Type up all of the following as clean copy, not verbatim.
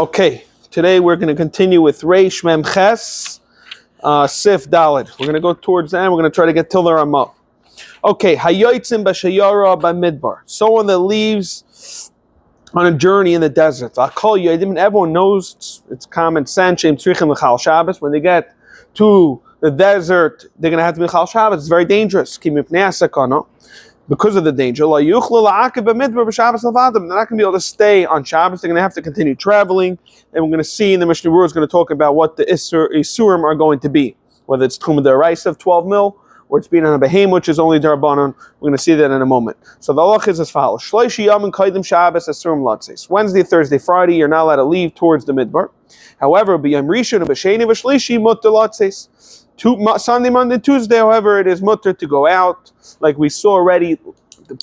Okay, today we're going to continue with Reish Mem Ches, Sif Daled. We're going to go towards the end. We're going to try to get till the Ramah. Okay, Hayotzim b'shayara b'midbar. Someone that leaves on a journey in the desert. I'll call you. Everyone knows it's common sense. When they get to the desert, they're going to have to be Chal Shabbos. It's very dangerous. Because of the danger. They're not going to be able to stay on Shabbos. They're going to have to continue traveling. And we're going to see in the Mishnah Berurah is going to talk about what the Isurim are going to be. Whether it's Tumah D'Oraisa of 12 mil, or it's being on a behem, which is only D'Rabbanan. We're going to see that in a moment. So the halach is as follows. Shloishi Yom Kaidim Shabbos Asurim Latzes. Wednesday, Thursday, Friday, you're not allowed to leave towards the Midbar. However, B'Yom Rishon, B'Sheni, B'Shlishi, Mutter Latzes. Sunday, Monday, Tuesday, however, it is mutter to go out. Like we saw already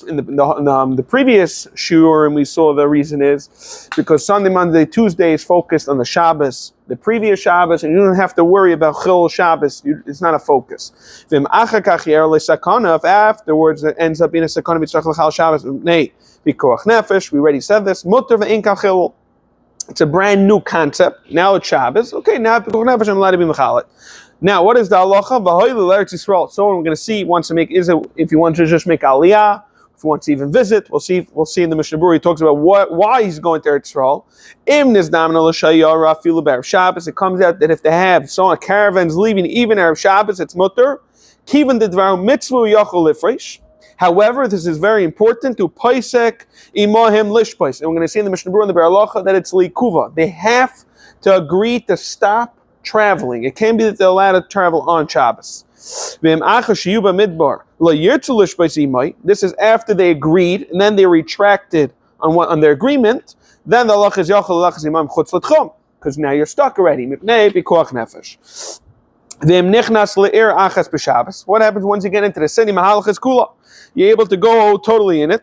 in the previous shiur, and we saw the reason is because Sunday, Monday, Tuesday is focused on the Shabbos, the previous Shabbos, and you don't have to worry about Chil Shabbos. It's not a focus. If afterwards it ends up being a sakana b'tzarech l'chal Shabbos, nay, b'koach nefesh, we already said this, mutter ve'in kachil. It's a brand new concept. Now it's Shabbos. Okay, now b'koach nefesh, I'm allowed to be mechalet. Now, what is the halacha? So what we're going to see wants to make if you want to just make aliyah, if you want to even visit, we'll see in the Mishnah Berurah he talks about why he's going to Eretz Yisrael. Shabbos. It comes out that if they have caravans leaving even Erev Shabbos, it's mutter. Kivan the dvar mitzvah yachol lifresh. However, this is very important to paisek imahim lishpais. And we're going to see in the Mishnah Berurah and the Beralacha that it's likuva. They have to agree to stop traveling. It can be that they're allowed to travel on Shabbos. This is after they agreed and then they retracted on their agreement. Then the halach is yachol imam chutz l'tchum, because now you're stuck already. What happens once you get into the city? You're able to go totally in it.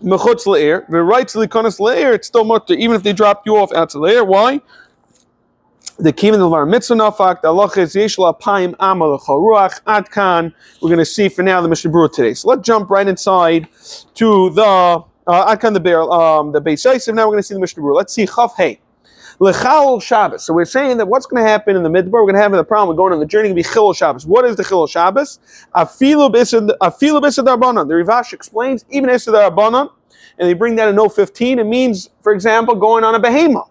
Mechutz le'er, the rights to the konas le'er, it's still mutter, even if they drop you off out to le'er. Why? The kiven of our mitzvah nafak, the halach is yesh la'apayim amal l'charuach adkan. We're going to see for now the Mishnah Berurah today. So let's jump right inside to the adkan the Beis Yosef. Now we're going to see the Mishnah Berurah. Let's see chaf hey. L'chal Shabbos. So we're saying that what's going to happen in the midbar, we're going to have the problem with going on the journey, going to be Chil Shabbos. What is the Chil Shabbos? Afilu b'isad Rabbanan. The Rivash explains, even Isad Rabbanan, and they bring that in note 15, it means, for example, going on a behema.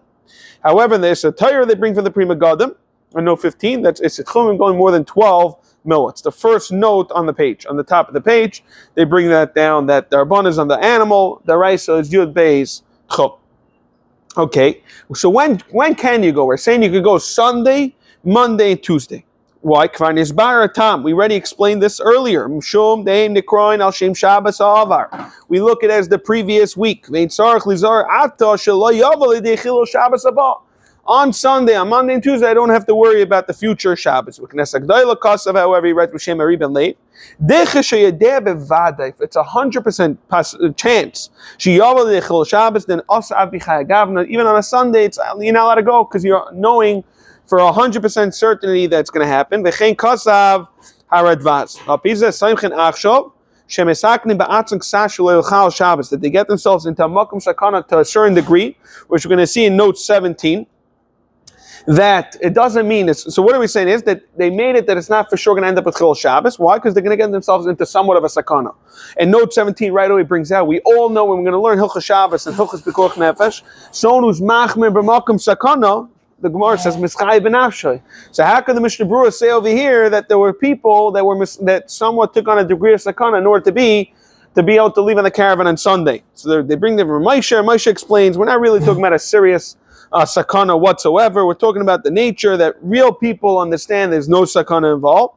However, in the Isad Torah, they bring from the Prima Gadim, in note 15, that's Isad Chumim going more than 12 mil. It's the first note on the page. On the top of the page, they bring that down, that the Rabbanan is on the animal, the Raisa is Yud Beis Chum. Okay, so when can you go? We're saying you could go Sunday, Monday, and Tuesday. Why? We already explained this earlier. We look at it as the previous week. On Sunday, on Monday and Tuesday, I don't have to worry about the future Shabbos. However, he writes if it's 100% chance then even on a Sunday, you're not allowed to go because you're knowing for 100% certainty that's going to happen. That they get themselves into a makom sakana to a certain degree, which we're going to see in note 17. That it doesn't mean this. So what are we saying is that they made it that it's not for sure going to end up with Chil Shabbos. Why? Because they're going to get themselves into somewhat of a sakana. And note 17 right away brings out, we all know when we're going to learn Hilchas Shabbos and Hilchas B'Koach Nefesh, someone who's machmir b'makom sakana, the Gemara says mischai b'nafshay. So how could the Mishnah Berurah say over here that there were people that somewhat took on a degree of sakana in order to be able to leave on the caravan on Sunday? So they bring them from Moshe. Moshe explains we're not really talking about a serious sakana whatsoever. We're talking about the nature that real people understand there's no sakana involved.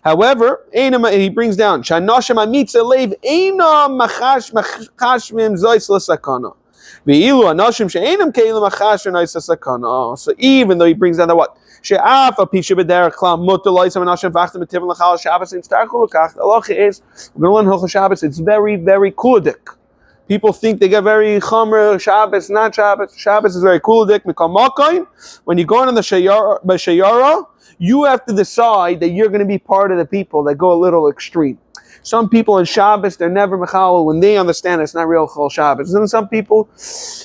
However, he brings down so even though he brings down the what? The halacha is we're going to learn Hilchos Shabbos. It's very, very kuludik. People think they get very chomer, Shabbos, not Shabbos. Shabbos is very kuludik. When you go on the shayara, you have to decide that you're going to be part of the people that go a little extreme. Some people on Shabbos, they're never mechal when they understand it's not real chol Shabbos. And some people,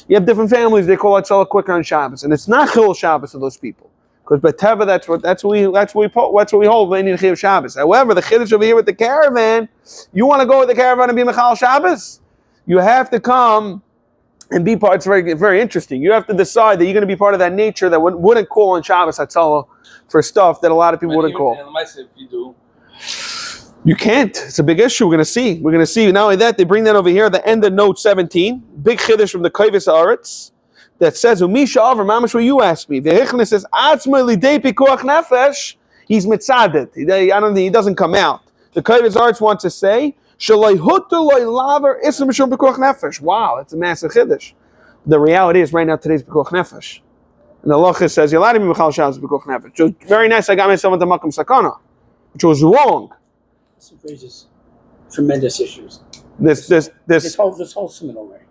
you have different families, they call Hatzalah quicker on Shabbos, and it's not chol Shabbos for those people. Because B'Teva, that's what we hold. We need chiyuv Shabbos. However, the chiddush over here with the caravan, you want to go with the caravan and be mechal Shabbos, you have to come and be part. It's very, very interesting. You have to decide that you're going to be part of that nature that wouldn't call on Shabbos Hatzalah for stuff that a lot of people wouldn't call. If you do, you can't. It's a big issue. We're going to see. We're going to see. Not only that, they bring that over here at the end of note 17. Big chiddush from the Kovis Aretz that says, "Umisha Avar Mamash." What you asked me. The Hichna says, "Atzma lidei pikuach nefesh." He's mitzadet. He doesn't come out. The Kovis Aretz wants to say, "Shaloi hutu loy laver isam mishum pikuach nefesh." Wow, that's a massive chiddush. The reality is, right now, today's pikuach nefesh. And the Lochis says, "You're allowed to be mechal Shabbos pikuach nefesh." Which was very nice. I got myself into makam sakana, which was wrong. This raises tremendous issues. This whole seminary.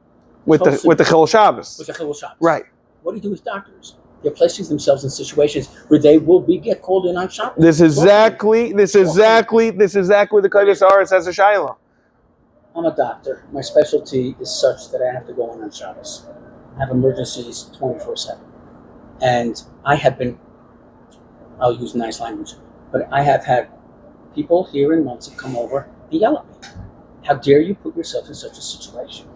With the chil Shabbos. With the chil Shabbos. Right. What do you do with doctors? They're placing themselves in situations where they will get called in on Shabbos. This is exactly the Kovis Aretz as a shayla. I'm a doctor. My specialty is such that I have to go on Shabbos. I have emergencies 24/7. And I have been, I'll use nice language, but I have had people here in Muncie come over and yell at me. How dare you put yourself in such a situation?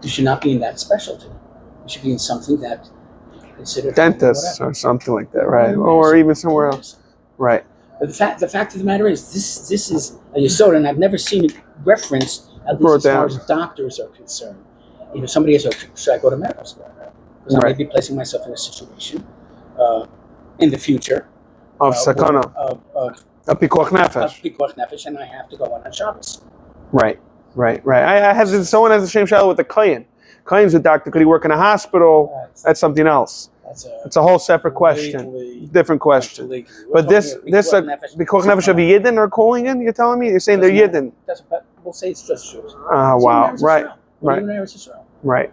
You should not be in that specialty. You should be in something that you consider dentists or something like that, right? Or even somewhere else. Right. But the fact of the matter is, this is a yesod, and I've never seen it referenced, at least as far as doctors are concerned. You know, somebody says, should I go to medical school? Because I may be placing myself in a situation in the future of sakana, of pikuach nefesh, and I have to go on Shabbos. Right. I have someone has the same shadow with the kohen. Kohen's a doctor. Could he work in a hospital? That's something else. It's a whole separate question, different question. But this pikuach nefesh of Yidden are calling in. You're telling me? You're saying they're Yidden? We'll say it's just Jews. Wow. Right. Right.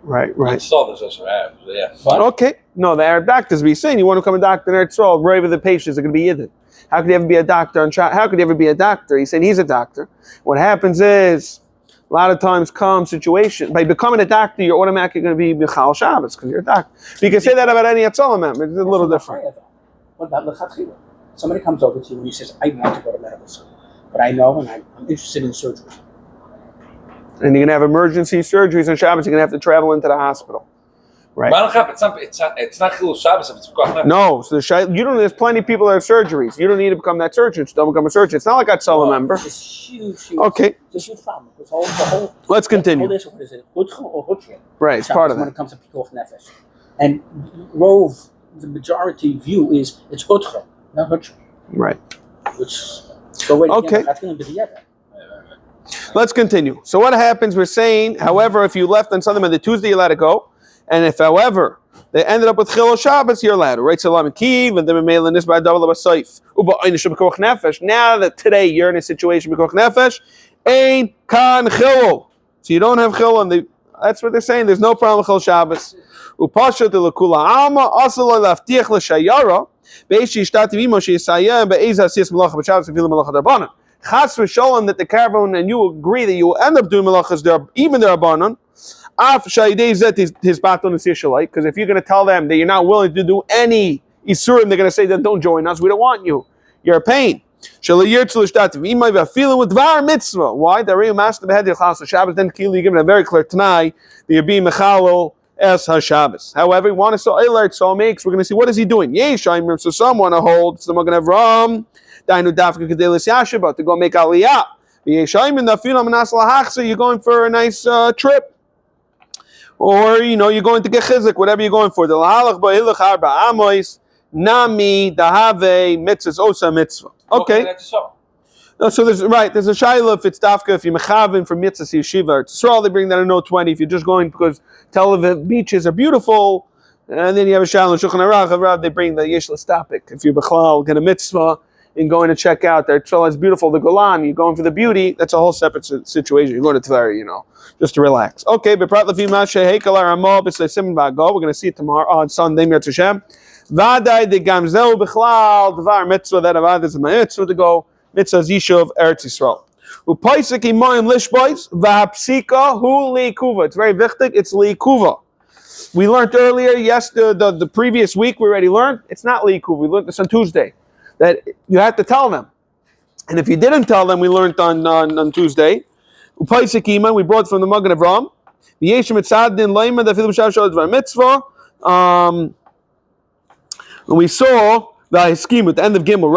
Okay. No, the Arab doctors be saying you want to become a doctor in Eretz Yisrael, wherever the patients are going to be Yidden. How could you ever be a doctor? How could you ever be a doctor? He's saying he's a doctor. What happens is, a lot of times come situation, by becoming a doctor, you're automatically going to be Michal Shabbos, because you're a doctor. You can say that about any Hatzalah member. It's a little different. What about Lechatchila? Somebody comes over to you and he says, I want to go to medical school, but I know and I'm interested in surgery. And you're going to have emergency surgeries on Shabbos, you're going to have to travel into the hospital. Right. It's not chil Shabbos if it's pikuach nefesh. No, so there's plenty of people that have surgeries. You don't need to become that surgeon. Just don't become a surgeon. It's not like Hatzalah member. It's huge. Okay. It's a huge problem. The whole, let's continue. What is it? Hutcha or Hutcha? Right, it's part of that. When it comes to pikuach nefesh. And the majority view is it's Hutcha, not Hutcha. Right. Okay. Let's continue. So what happens, we're saying, however, if you left on Sunday and the Tuesday, you're allowed to go. And if, however, they ended up with Chil Shabbos, you're allowed to. Right? Salam and Kiv, and then Memail and this by double of Saif. Now that today you're in a situation with Nefesh, Ein Kan Chil. So you don't have Chil, and that's what they're saying. There's no problem with Chil Shabbos. Upasha de Lakula Alma, also Laftiach L'Shayara, Beishi Shtati Vimo Shesaya, Be'eza Sis Malacha B'Shabbos, and Filim Malacha Darbanan. Chas v'Sholem that the caravan and you agree that you will end up doing Malachas there, even the Rabbanan. Af Shaydei Zet his baton is Yishalite, because if you're going to tell them that you're not willing to do any Isurim, they're going to say, then don't join us, we don't want you. You're a pain. Why? The Re'u Master Behed Yachas Shabbos, then Kili given a very clear Tanai, the Yabi Mechalol Es HaShabbos. However, we want to saw Elert so makes, we're going to see what is he doing. Yeshayim, so someone to hold, someone going to have Ram, Dainu Dafka Kedelis Yashiba, to go make Aliyah. Yeshayim in the Filam Manas Lahachsa, you're going for a nice trip. Or, you're going to get chizik, whatever you're going for. The lahalach ba'ilach arba amois, nami, dahave, mitzvahs, osa mitzvah. Okay. No, so there's a shayla if it's dafka, if you're mechavin for mitzvahs, yeshiva, it's Yisrael, they bring that in note 20. If you're just going because Tel Aviv beaches are beautiful, and then you have a shayla, Shulchan Aruch, they bring the yesh l'stapik. If you're b'chlal, get a mitzvah, and going to check out there, so it's beautiful, the Golan, you're going for the beauty, that's a whole separate situation. You're going to Tver, just to relax. Okay, but we're going to see it tomorrow on Sunday, Mir Hashem. Vaday de gamzel b'chlal dvar mitzvah that avad is a mitzvah to go mitzvah zishuv Eretz Yisrael. Upaisik imayim lishbois v'hapsika hu liikuva. It's very wichtig. It's liikuva. We learned earlier, yes, the previous week we already learned, it's not liikuva. We learned this on Tuesday, that you have to tell them. And if you didn't tell them, we learned on Tuesday. Upaisik iman, we brought from the Magen of Ram. V'yeshem etzadin loima dafilu b'shav shalot dvar mitzvah. And we saw the scheme at the end of Gimel.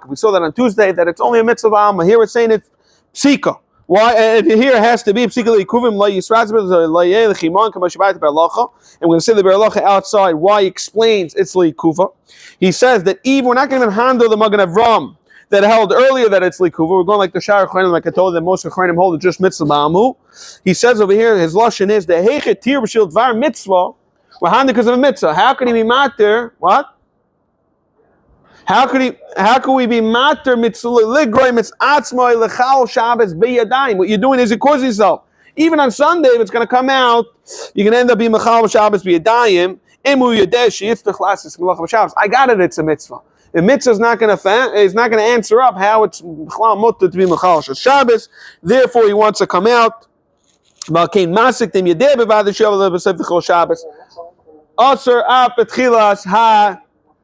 We saw that on Tuesday that it's only a mitzvah alma. Here it's saying it's psika. Why? And here it has to be psika leikuvim la yisratz la'yeh lechiman kamashibayt be'alacha. And we're going to say the be'alacha outside. Why he explains it's leikuva. He says that even we're not going to handle the Magen Avram that held earlier that it's likuva. We're going like the Shar Chonim, like I told you, that most Chonim hold it just mitzvah ba'amu. He says over here, his lashon is the heichet tir b'shil dvar mitzvah. We're handling because of a mitzvah. How can he be mater? What? How could we be mater mitzvah ligroy mitzatzmoi lechal Shabbos biyadayim? What you're doing is you're causing yourself. Even on Sunday, if it's going to come out, you're going to end up being mechal Shabbos biyadayim. Emu yadesh yitztach lasis melach Shabbos. I got it. It's a mitzvah. The mitzvah is not going to answer up how it's mechal mutter to be mechal Shabbos. Therefore, he wants to come out. Malkein masik dem yadeh bevad shabbos b'sef v'chol Shabbos. Aser ap etchilas ha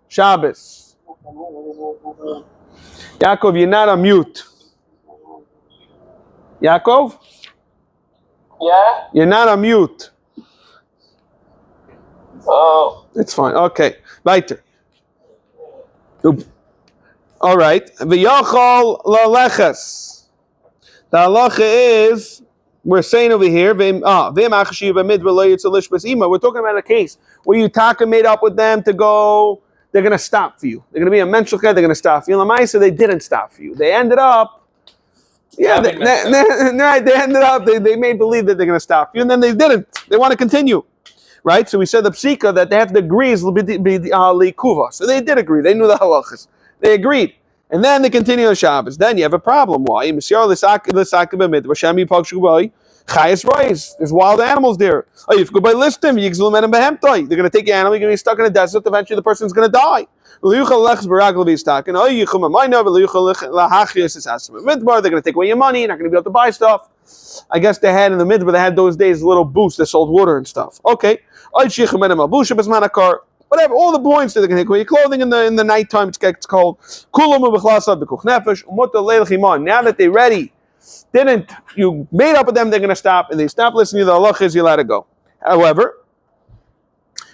Shabbos. Yaakov, you're not on mute. Yaakov? Yeah? You're not on mute. Oh. It's fine. Okay. Weiter. All right. V'yachol laleches. The halacha is, we're saying over here, we're talking about a case where you taka made up with them to go. They're going to stop for you. They're going to be a menshulcha. They're going to stop for you. Lamaisa, they didn't stop for you. They ended up, they ended up, they made believe that they're going to stop for you, and then they didn't. They want to continue. Right? So we said the psika that they have to agree is likuva. So they did agree. They knew the halachas. They agreed. And then they continue on Shabbos. Then you have a problem. Why? There's wild animals there. Oh, if you go by listim, they're going to take your animal, you're going to be stuck in a desert, eventually the person's going to die. They're going to take away your money, you're not going to be able to buy stuff. I guess they had in the midbar, they had those days little booths that sold water and stuff. Okay. Whatever, all the points that they're going to take away your clothing in the nighttime, it's cold. Now that they're ready, you made up with them, they're going to stop, and they stop listening to the halachas, you let it go. However,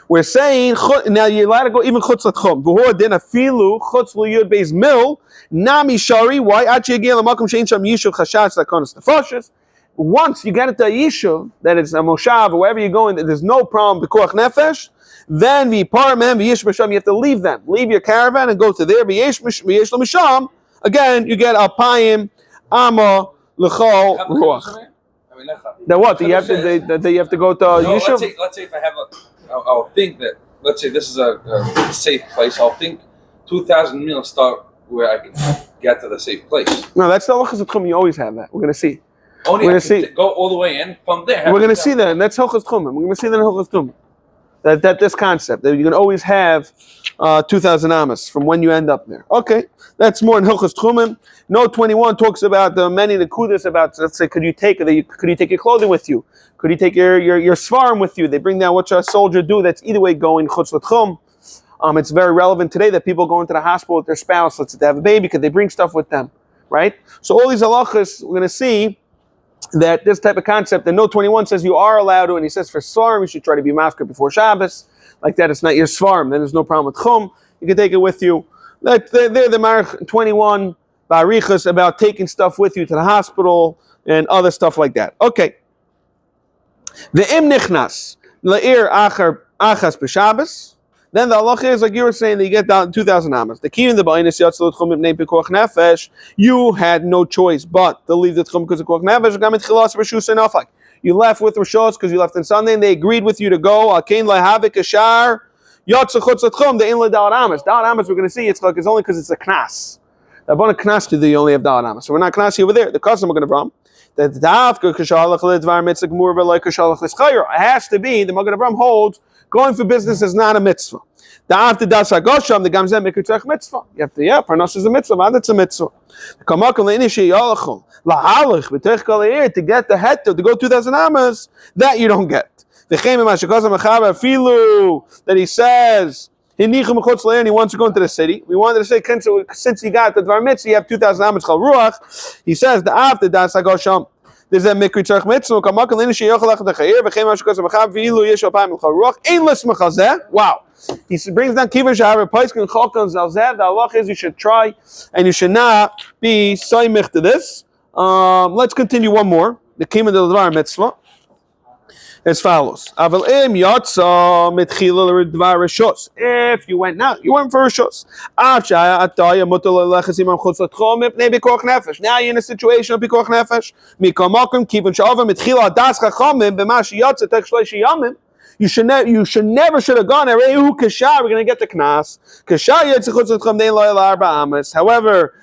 we're saying, now you let it go even chutz l'tchum. V'hu din afilu chutz l'yud beis mil, nami shari, why? Once you get it to a yishuv, that it's a moshav, or wherever you're going, there's no problem, b'koach nefesh, then you have to leave them. Leave your caravan and go to there. Again, you get alpayim, amma, l'chol, ruach. Now what? Do you have to go to yishuv? Let's say if I have I'll think that, let's say this is a safe place, I'll think 2,000 mil start where I can get to the safe place. No, that's the halachas tchum. You always have that. We're going to see. Only we're going to see. Go all the way in from there. We're going to see that. And that's halachas tchum. We're going to see that in halachas tchum. That this concept that you can always have 2,000 amas from when you end up there. Okay, that's more in Hilchos Tchumim. Note 21 talks about the many nekudas about, let's say, could you take your clothing with you? Could you take your svarim with you? They bring down what a soldier do. That's either way going chutz l'tchum. It's very relevant today that people go into the hospital with their spouse. Let's say they have a baby. Could they bring stuff with them? Right. So all these halachas we're going to see. That this type of concept, and Note 21 says you are allowed to, and he says for svarim you should try to be mafka before Shabbos, like that. It's not your svarim, then there's no problem with chum. You can take it with you. They're the March 21 barichas about taking stuff with you to the hospital and other stuff like that. Okay. The im nichnas la'ir achas b'Shabbos. Then the halacha is like you were saying that you get down 2,000 amas. The key in the ba'inus yatzal tchum ibnei pekuach nefesh. You had no choice but to leave the tchum because of pekuach nefesh. Gamit chilas reshus enafak. You left with reshus because you left on Sunday, and they agreed with you to go. Alkein lahavik ashar yatzal chutz tchum. The in la dal amas. Dal amas we're going to see it's only because it's a knas. The abana knas to you only have dal amas. So we're not knasi over there. The custom we're going to bring. That dafka kashalach ledvar mitzvah gemur like kashalach l'schayra. It has to be, the Magen Avraham holds, going for business is not a mitzvah. Da'af the das hagosham, the gamzeh mikutzach mitzvah. You have to, parnas is a mitzvah, and it's a mitzvah. Kamakam le'inishi yalachum, la'halach, b'tech kol to get the heter, to go 2,000 amas, that you don't get. That he says, he wants to go into the city. We wanted to say, since he got the Dvar Mitzvah, you have 2,000 amas chal ruach. He says, the after das hagosham, there's a mikri tzarch mitzvah. Kamakam le'inishi yochalach dechayir, v'chein mashakos ha'machav, v'ilu yesh alpayim chal ruach, ein l'smach hazeh. Wow. He brings down kivar shahar paiskin chalkan zalzeh. The halach is you should try and you should not be soymich to this. Let's continue one more. The kima del dvar mitzvah. As follows: Aval im yatsa mitchila l'dvar rishos. If you went now, you went for rishos. Afshaya ataya mutal lechas imam chutz l'tchom mipnei bikoch nefesh. Now you're in a situation of bikoch nefesh. Mikol makom kivan shava mitchila das chachamim b'mash yatsa tech shleishi yamim. You should never should have gone there. We're going to get the knas. However,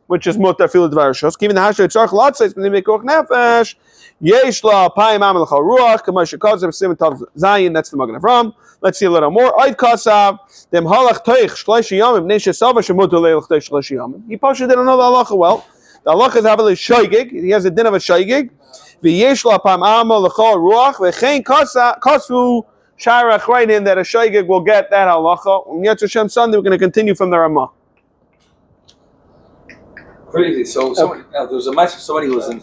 which is mutar fil dvarashos. Given the hasher tzarch latzes when they make koch nefesh, yesh la payim amal chal ruach k'mash shekazem siman tav zayin. That's the Magen Avraham. Let's see a little more. Oid kasav dem halach toich shleishi yamim neisha sava shemutar leilach toich shleishi yamim. He probably didn't know the halacha well. The halacha is having a shaygig. He has a din of a shaygig. V'yesh la pam amal l'chol ruach v'chein kasu sharach right in that a shaygig will get that halacha. On Yetz Hashem Sunday, we're going to continue from the Ramah. Crazy. So somebody, there was a message. Somebody was in